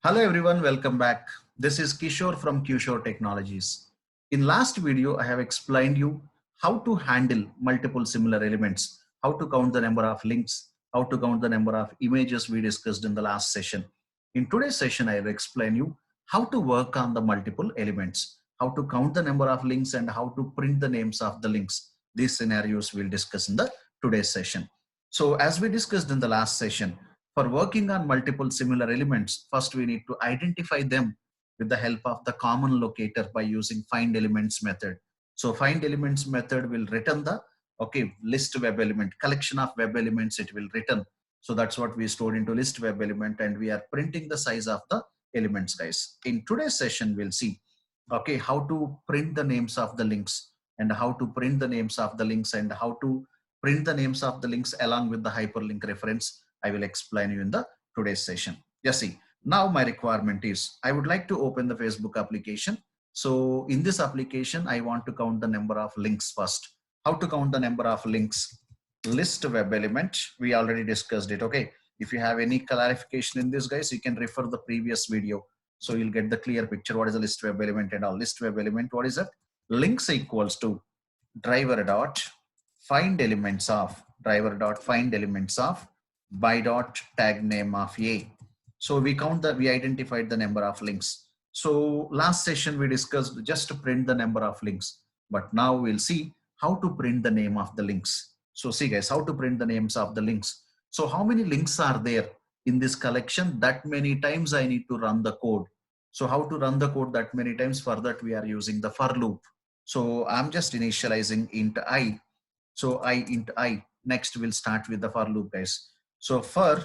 Hello everyone, welcome back. This is Kishore from Kishore Technologies. In last video, I have explained you how to handle multiple similar elements, how to count the number of links, how to count the number of images we discussed in the last session. In today's session, I will explain you how to work on the multiple elements, how to count the number of links and how to print the names of the links. These scenarios we'll discuss in the today's session. So as we discussed in the last session, for working on multiple similar elements, first we need to identify them with the help of the common locator by using find elements method. So find elements method will return the list web element, collection of web elements it will return. So that's what we stored into list web element and we are printing the size of the elements, guys. In today's session, we'll see how to print the names of the links and how to print the names of the links and how to print the names of the links along with the hyperlink reference. I will explain you in the today's session. Just see, now my requirement is I would like to open the Facebook application. So in this application, I want to count the number of links first. How to count the number of links? List web element. We already discussed it. Okay. If you have any clarification in this, guys, you can refer the previous video. So you'll get the clear picture. What is a list web element and all? List web element. What is it? Links equals to driver dot find elements of by dot tag name of a. So we identified the number of links. So last session we discussed just to print the number of links, but now we'll see how to print the name of the links. So see, guys, how to print the names of the links. So how many links are there in this collection? That many times I need to run the code. So how to run the code that many times? For that we are using the for loop. So I'm just initializing int I. So I int I. Next we'll start with the for loop, guys. So for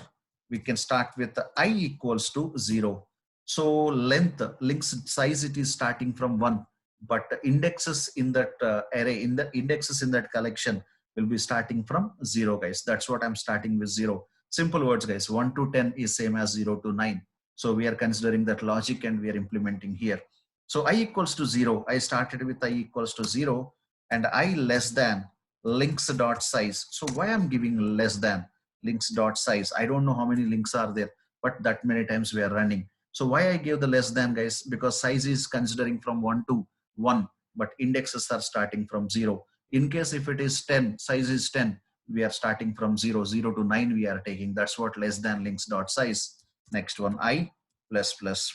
we can start with I equals to 0. So length, links size, it is starting from 1, but indexes in that array, in the indexes in that collection will be starting from 0, guys. That's what I'm starting with 0. Simple words, guys. 1 to 10 is same as 0 to 9. So we are considering that logic and we are implementing here. So I equals to 0. I started with I equals to 0 and I less than links dot size. So why I'm giving less than links dot size? I don't know how many links are there, but that many times we are running. So why I give the less than, guys? Because size is considering from 1 to 1, but indexes are starting from 0. In case if it is 10, size is 10, we are starting from 0 to 9 we are taking. That's what less than links dot size. Next one, I plus plus.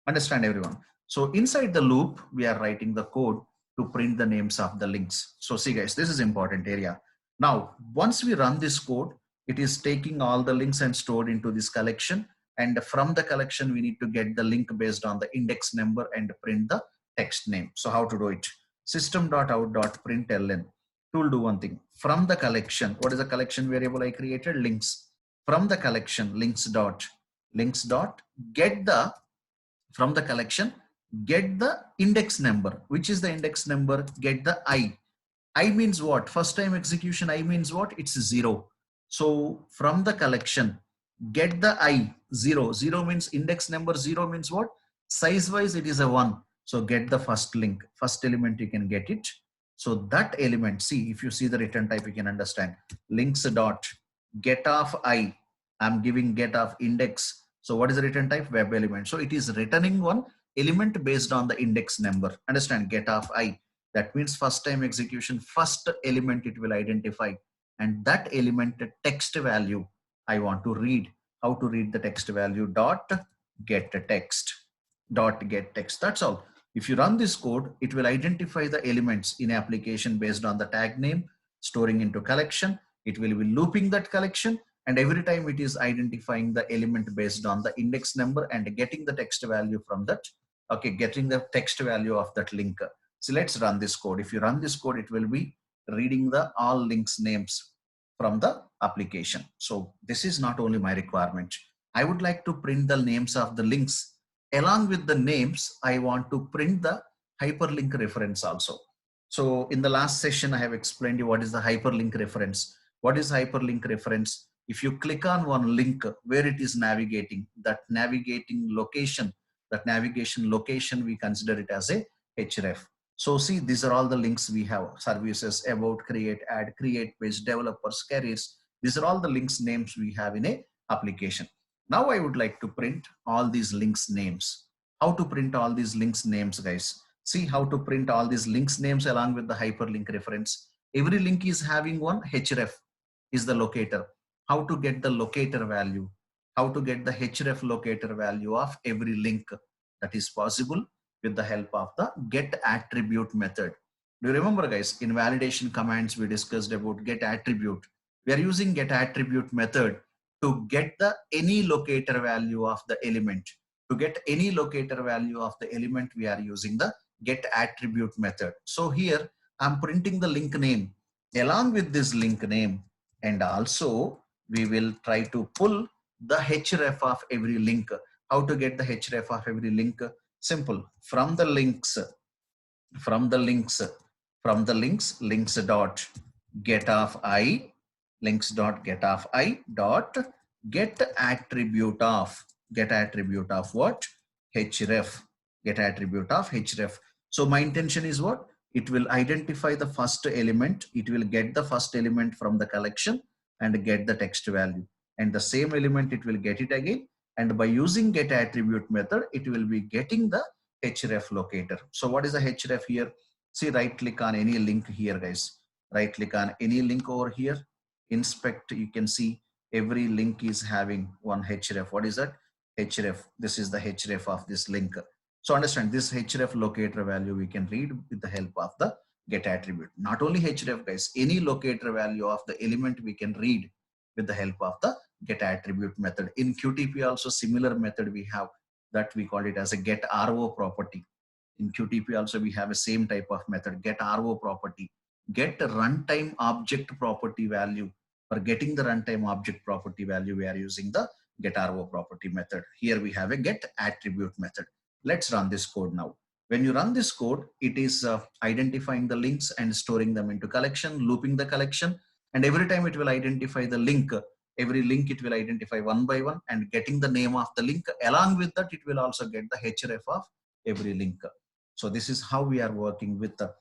Understand, everyone? So inside the loop, we are writing the code to print the names of the links. So see, guys, this is important area. Now, once we run this code, it is taking all the links and stored into this collection. And from the collection, we need to get the link based on the index number and print the text name. So how to do it? System.out.println. Tool do one thing. From the collection, what is the collection variable I created? Links. From the collection, links dot get the, from the collection, get the index number. Which is the index number? Get the I. I means what? First time execution, I means what? It's 0. So from the collection, get the I, 0. 0 means index number, 0 means what? Size wise, it is a 1. So get the first link, first element, you can get it. So that element, see, if you see the return type, you can understand. Links dot get of I. I'm giving get of index. So what is the return type? Web element. So it is returning one element based on the index number. Understand? Get of I. That means first time execution, first element it will identify. And that element text value I want to read. How to read the text value? Dot get text. Dot get text. That's all. If you run this code, it will identify the elements in application based on the tag name, storing into collection. It will be looping that collection. And every time it is identifying the element based on the index number and getting the text value from that. Okay, getting the text value of that link. So let's run this code. If you run this code, it will be reading the all links names from the application. So this is not only my requirement. I would like to print the names of the links. Along with the names, I want to print the hyperlink reference also. So in the last session, I have explained you what is the hyperlink reference. What is hyperlink reference? If you click on one link where it is navigating, that navigating location, that navigation location, we consider it as a href. So see, these are all the links we have: services, about, create, add, create page, developers, careers. These are all the links names we have in a application. Now I would like to print all these links names. How to print all these links names, guys? See how to print all these links names along with the hyperlink reference. Every link is having one href is the locator. How to get the locator value? How to get the href locator value of every link? That is possible with the help of the get attribute method. Do you remember, guys, in validation commands we discussed about get attribute. We are using get attribute method to get the any locator value of the element. To get any locator value of the element, we are using the get attribute method. So here I'm printing the link name along with this link name, and also we will try to pull the href of every link. How to get the href of every link? Simple. From the links, from the links, from the links dot get of I, links dot get of I dot get attribute of what? Href, get attribute of href. So my intention is what? It will identify the first element. It will get the first element from the collection and get the text value. And the same element, it will get it again. And by using get attribute method, it will be getting the href locator. So what is the href here? See, right click on any link here, guys. Right click on any link over here. Inspect, you can see every link is having one href. What is that? Href. This is the href of this link. So understand, this href locator value we can read with the help of the get attribute. Not only href, guys, any locator value of the element we can read with the help of the get attribute method. In QTP also similar method we have, that we call it as a get RO property. In QTP also we have a same type of method, get RO property. Get runtime object property value. For getting the runtime object property value, we are using the get RO property method. Here we have a get attribute method. Let's run this code now. When you run this code, it is identifying the links and storing them into collection, looping the collection, and every time it will identify the link. Every link it will identify one by one and getting the name of the link. Along with that, it will also get the href of every link. So this is how we are working with the,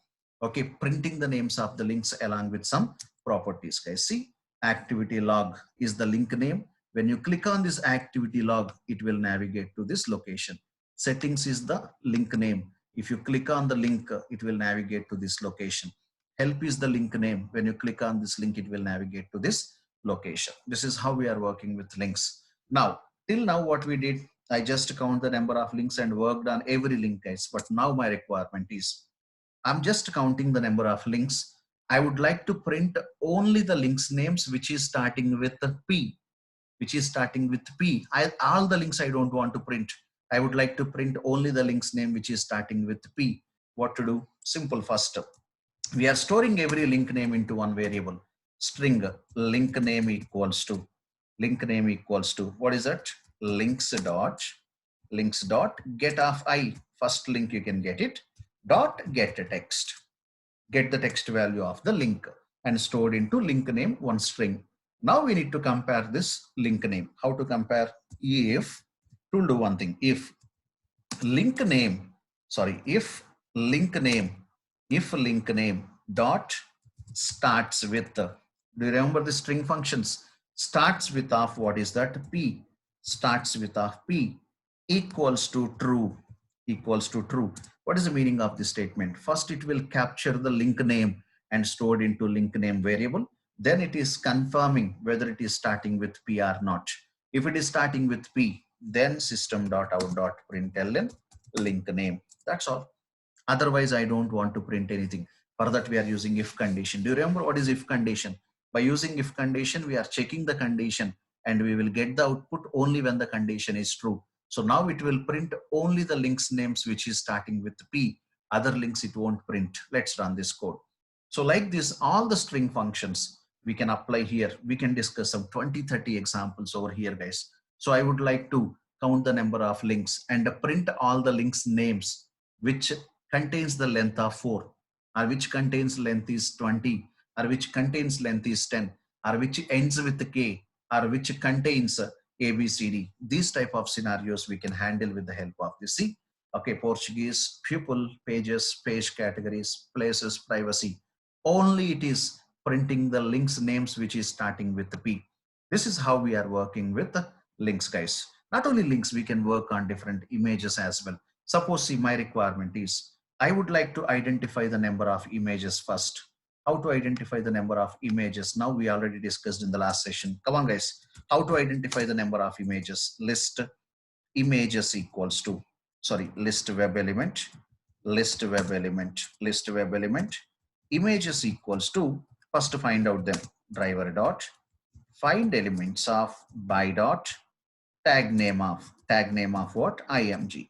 okay, printing the names of the links along with some properties, guys. See, activity log is the link name. When you click on this activity log, it will navigate to this location. Settings is the link name. If you click on the link, it will navigate to this location. Help is the link name. When you click on this link, it will navigate to this location. This is how we are working with links. Now, till now what we did, I just count the number of links and worked on every link, guys. But now my requirement is, I'm just counting the number of links. I would like to print only the links names which is starting with the P, which is starting with P. All the links I don't want to print. I would like to print only the links name which is starting with P. What to do? Simple. First, we are storing every link name into one variable. String link name equals to, what is that? Links dot get of I. First link you can get it, dot get text. Get the text value of the link and stored into link name one string. Now we need to compare this link name. How to compare? If, to do one thing, if link name dot starts with, do you remember the string functions? Starts with of, what is that? P. Starts with of P equals to true. What is the meaning of this statement? First, it will capture the link name and stored into link name variable. Then it is confirming whether it is starting with P or not. If it is starting with P, then system.out.println link name. That's all. Otherwise, I don't want to print anything. For that, we are using if condition. Do you remember what is if condition? By using if condition, we are checking the condition and we will get the output only when the condition is true. So now it will print only the links names which is starting with P. Other links it won't print. Let's run this code. So like this, all the string functions we can apply here. We can discuss some 20-30 examples over here, guys. So I would like to count the number of links and print all the links names which contains the length of 4, or which contains length is 20, or which contains length is 10, or which ends with K, or which contains ABCD. These type of scenarios we can handle with the help of this. See, okay, Portuguese, pupil, pages, page categories, places, privacy. Only it is printing the links names which is starting with the P. This is how we are working with the links, guys. Not only links, we can work on different images as well. Suppose, see, my requirement is I would like to identify the number of images first. How to identify the number of images? Now we already discussed in the last session. Come on, guys. How to identify the number of images? List images equals to, sorry, list web element, list web element, list web element, images equals to, first to find out them, driver dot, find elements of by dot, tag name of what, img.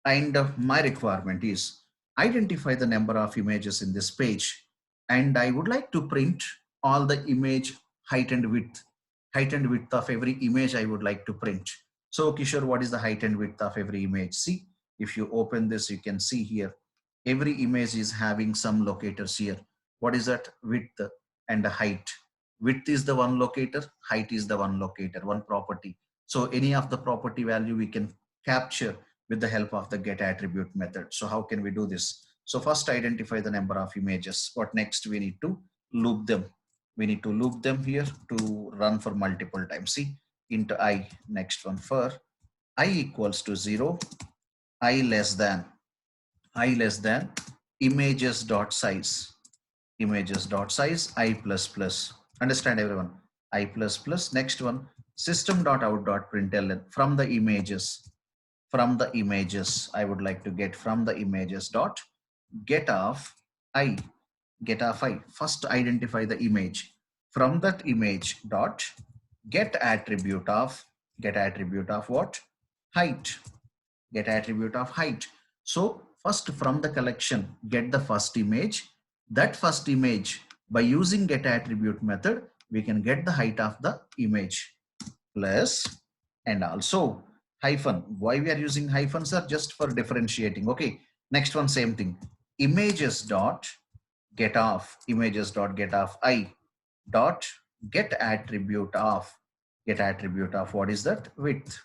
And my requirement is identify the number of images in this page, and I would like to print all the image height and width of every image I would like to print. So Kishore, what is the height and width of every image? See, if you open this, you can see here every image is having some locators here. What is that? Width and the height. Width is the one locator, height is the one locator, one property. So any of the property value we can capture with the help of the get attribute method. So how can we do this? So first identify the number of images. What next? We need to loop them. We need to loop them here to run for multiple times. See, into I, next one for I equals to 0, I less than images dot size, I plus plus. Understand everyone? I plus plus. Next one, system dot out dot println from the images, I would like to get from the images dot get of I, first identify the image, from that image dot get attribute of what, height, get attribute of height. So first from the collection get the first image, that first image by using get attribute method we can get the height of the image, plus, and also hyphen. Why we are using hyphens are just for differentiating. Okay, next one, same thing, images dot get of I dot get attribute of what is that, width,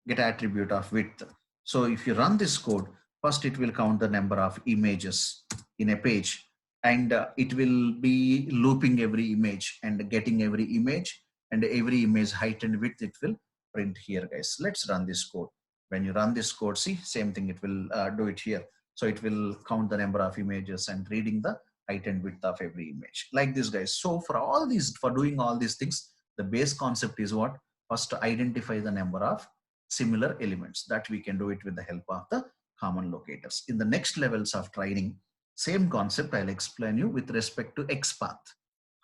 get attribute of width. So if you run this code, first it will count the number of images in a page, and it will be looping every image and getting every image, and every image height and width it will print here, guys. Let's run this code. When you run this code, see, same thing, it will do it here. So it will count the number of images and reading the height and width of every image, like this, guys. So for all these, for doing all these things, the base concept is what? First to identify the number of similar elements, that we can do it with the help of the common locators. In the next levels of training, same concept I'll explain you with respect to XPath,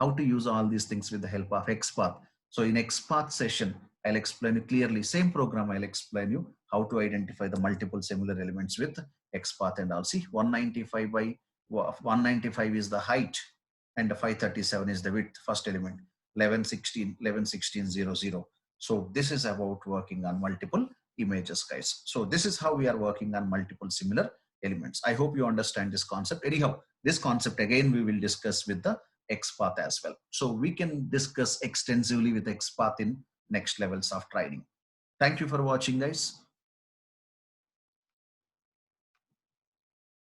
how to use all these things with the help of XPath. So in XPath session, I'll explain you clearly, same program, I'll explain you how to identify the multiple similar elements with XPath. And I'll see 195 by 195 is the height and 537 is the width, first element, 1116 So this is about working on multiple images, guys. So this is how we are working on multiple similar elements. I hope you understand this concept. Anyhow, this concept again we will discuss with the XPath as well. So we can discuss extensively with XPath in next levels of training. Thank you for watching, guys.